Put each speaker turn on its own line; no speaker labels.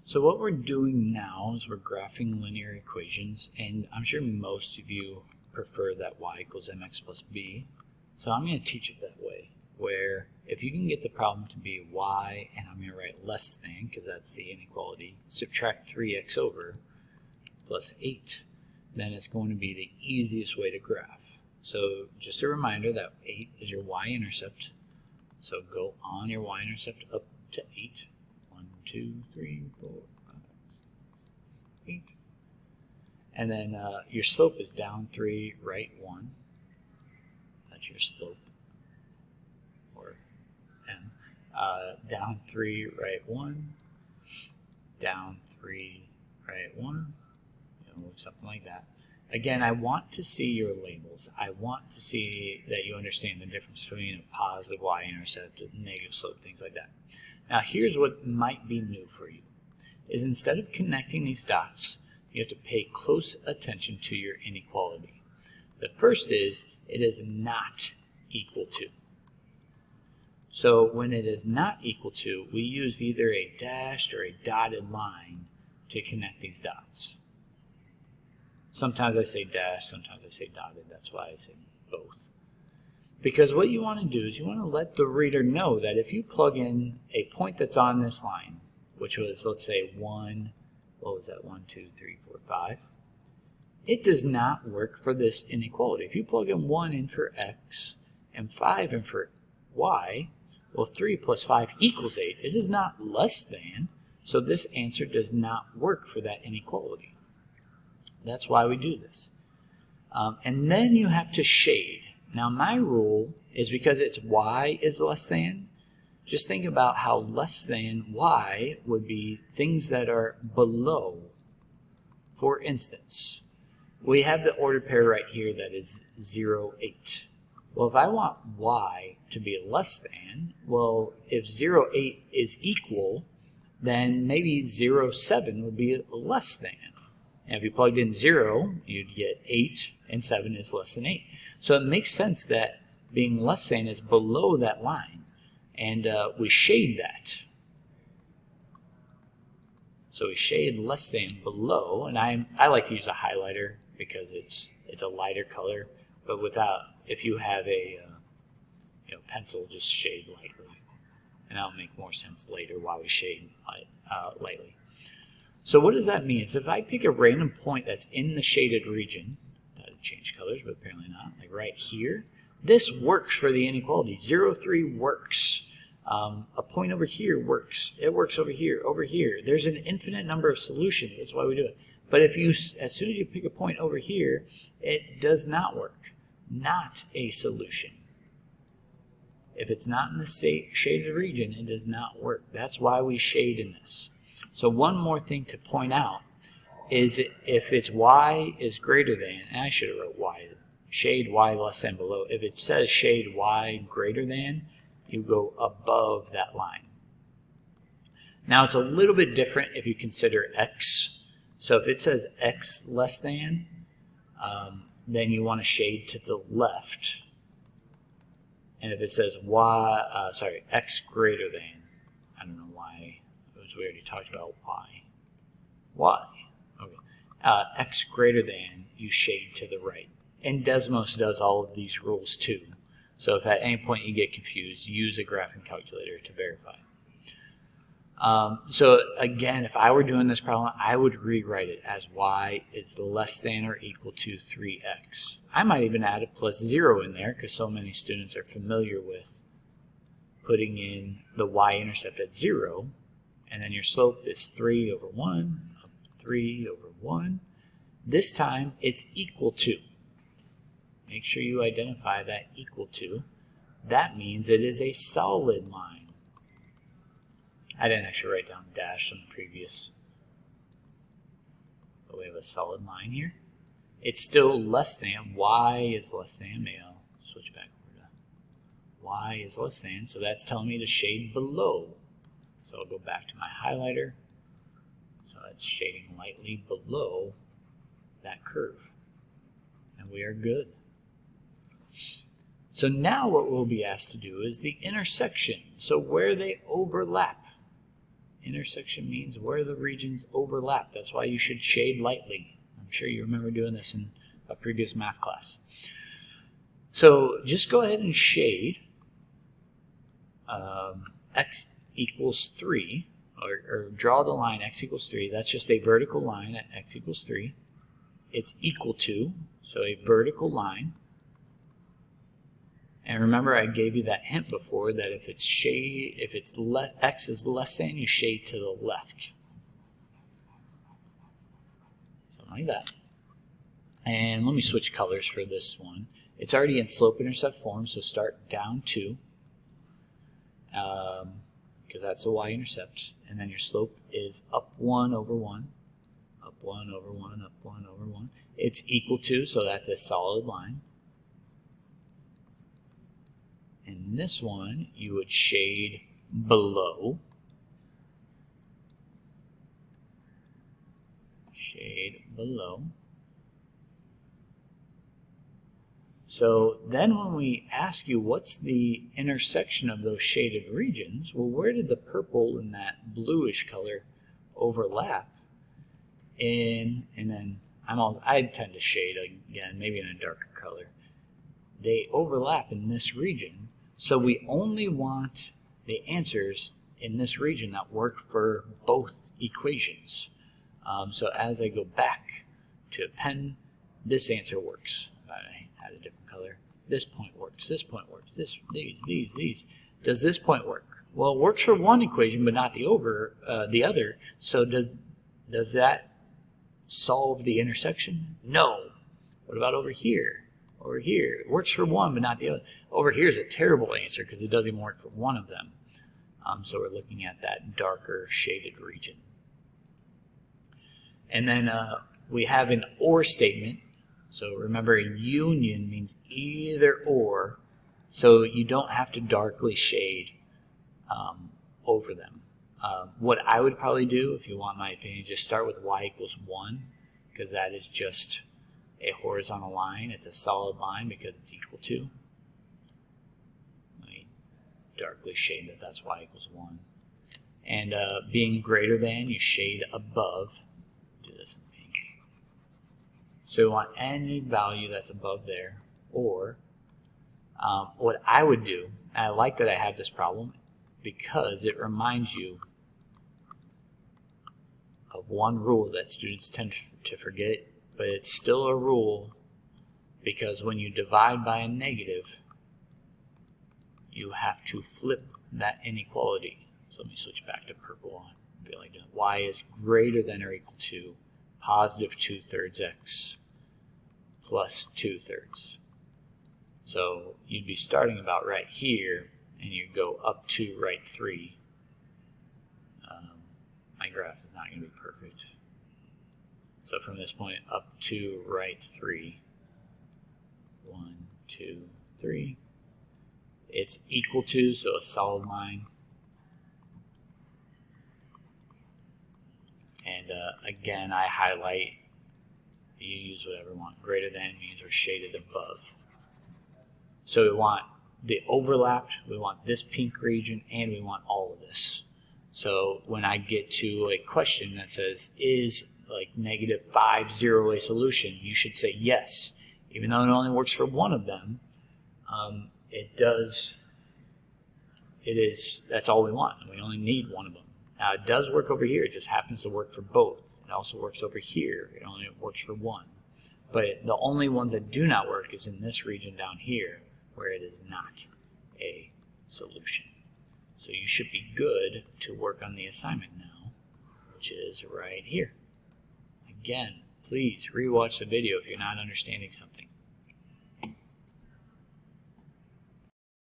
So what we're doing now is we're graphing linear equations, and I'm sure most of you prefer that y equals mx plus b. So I'm going to teach it that way, where if you can get the problem to be y, and I'm going to write less than, because that's the inequality, subtract 3x over plus 8, then it's going to be the easiest way to graph. So just a reminder that 8 is your y-intercept. So go on your y-intercept up to 8. 1, 2, 3, 4, 5, 6, 8. And then your slope is down 3, right 1. That's your slope, or m. Down 3, right 1. Down 3, right 1. Something like that. Again, I want to see your labels. I want to see that you understand the difference between a positive y-intercept and negative slope, things like that. Now here's what might be new for you, is instead of connecting these dots, you have to pay close attention to your inequality. The first is, it is not equal to. So when it is not equal to, we use either a dashed or a dotted line to connect these dots. Sometimes I say dash, sometimes I say dotted. That's why I say both. Because what you want to do is you want to let the reader know that if you plug in a point that's on this line, which was, let's say, 1, what was that, 1, 2, 3, 4, 5, it does not work for this inequality. If you plug in 1 in for x and 5 in for y, well, 3 plus 5 equals 8. It is not less than, so this answer does not work for that inequality. That's why we do this. And then you have to shade. Now my rule is, because it's y is less than, just think about how less than y would be things that are below. For instance, we have the ordered pair right here that is 0, 8. Well, if I want y to be less than, well, if 0, 8 is equal, then maybe 0, 7 would be less than. And if you plugged in 0, you'd get 8, and 7 is less than 8. So it makes sense that being less than is below that line. And we shade that. So we shade less than below, and I like to use a highlighter because it's a lighter color. But if you have a pencil, just shade lightly, and that'll make more sense later why we shade lightly. So what does that mean? So if I pick a random point that's in the shaded region, that would change colors, but apparently not, like right here, this works for the inequality. 0, 3 works. A point over here works. It works over here, over here. There's an infinite number of solutions. That's why we do it. But if as soon as you pick a point over here, it does not work. Not a solution. If it's not in the shaded region, it does not work. That's why we shade in this. So one more thing to point out is if it's y is greater than, and I should have wrote y, shade y less than below. If it says shade y greater than, you go above that line. Now it's a little bit different if you consider x. So if it says x less than, then you want to shade to the left. And if it says x greater than, I don't know why, we already talked about y. Okay. X greater than, you shade to the right. And Desmos does all of these rules too. So if at any point you get confused, use a graphing calculator to verify. So again, if I were doing this problem, I would rewrite it as y is less than or equal to 3x. I might even add a plus 0 in there because so many students are familiar with putting in the y-intercept at 0, and then your slope is 3 over 1, up 3 over 1. This time it's equal to. Make sure you identify that equal to. That means it is a solid line. I didn't actually write down dash on the previous, but we have a solid line here. It's still less than. Y is less than. Maybe I'll switch back over to y is less than, so that's telling me to shade below. So I'll go back to my highlighter. So that's shading lightly below that curve. And we are good. So now what we'll be asked to do is the intersection. So where they overlap. intersection means where the regions overlap. That's why you should shade lightly. I'm sure you remember doing this in a previous math class. So just go ahead and shade x equals 3, or draw the line x equals 3. That's just a vertical line at x equals 3. It's equal to, so a vertical line. And remember, I gave you that hint before that if it's x is less than, you shade to the left. Something like that. And let me switch colors for this one. It's already in slope-intercept form, so start down 2, because that's a y-intercept. And then your slope is up 1 over 1, up 1 over 1, up 1 over 1. It's equal to, so that's a solid line. And this one, you would shade below. Shade below. So then when we ask you what's the intersection of those shaded regions, well, where did the purple and that bluish color overlap? And then I tend to shade again, maybe in a darker color. They overlap in this region. So we only want the answers in this region that work for both equations. So as I go back to pen, this answer works. I had a different color. This point works. This point works. These. Does this point work? Well, it works for one equation, but not the other. So does that solve the intersection? No. What about over here? Over here, it works for one, but not the other. Over here is a terrible answer because it doesn't even work for one of them. So we're looking at that darker shaded region. And then we have an or statement. So remember, a union means either or. So you don't have to darkly shade over them. What I would probably do, if you want my opinion, is just start with y equals 1, because that is just a horizontal line. It's a solid line because it's equal to. Let me darkly shade that. That's y equals 1. And being greater than, you shade above. Do this in pink. So you want any value that's above there. Or what I would do, and I like that I have this problem because it reminds you of one rule that students tend to forget. But it's still a rule because when you divide by a negative, you have to flip that inequality. So let me switch back to purple. I feel like doing y is greater than or equal to positive 2/3 x plus 2/3. So you'd be starting about right here, and you go up to right 3. My graph is not going to be perfect. So from this point up to right 3, 1, 2, 3, it's equal to, so a solid line. And again, I highlight, you use whatever you want. Greater than means we're shaded above. So we want the overlapped, we want this pink region, and we want all of this. So when I get to a question that says, is like -5, a solution, you should say yes. Even though it only works for one of them, that's all we want. And we only need one of them. Now it does work over here, it just happens to work for both. It also works over here, it only works for one. But the only ones that do not work is in this region down here, where it is not a solution. So you should be good to work on the assignment now, which is right here. Again, please rewatch the video if you're not understanding something.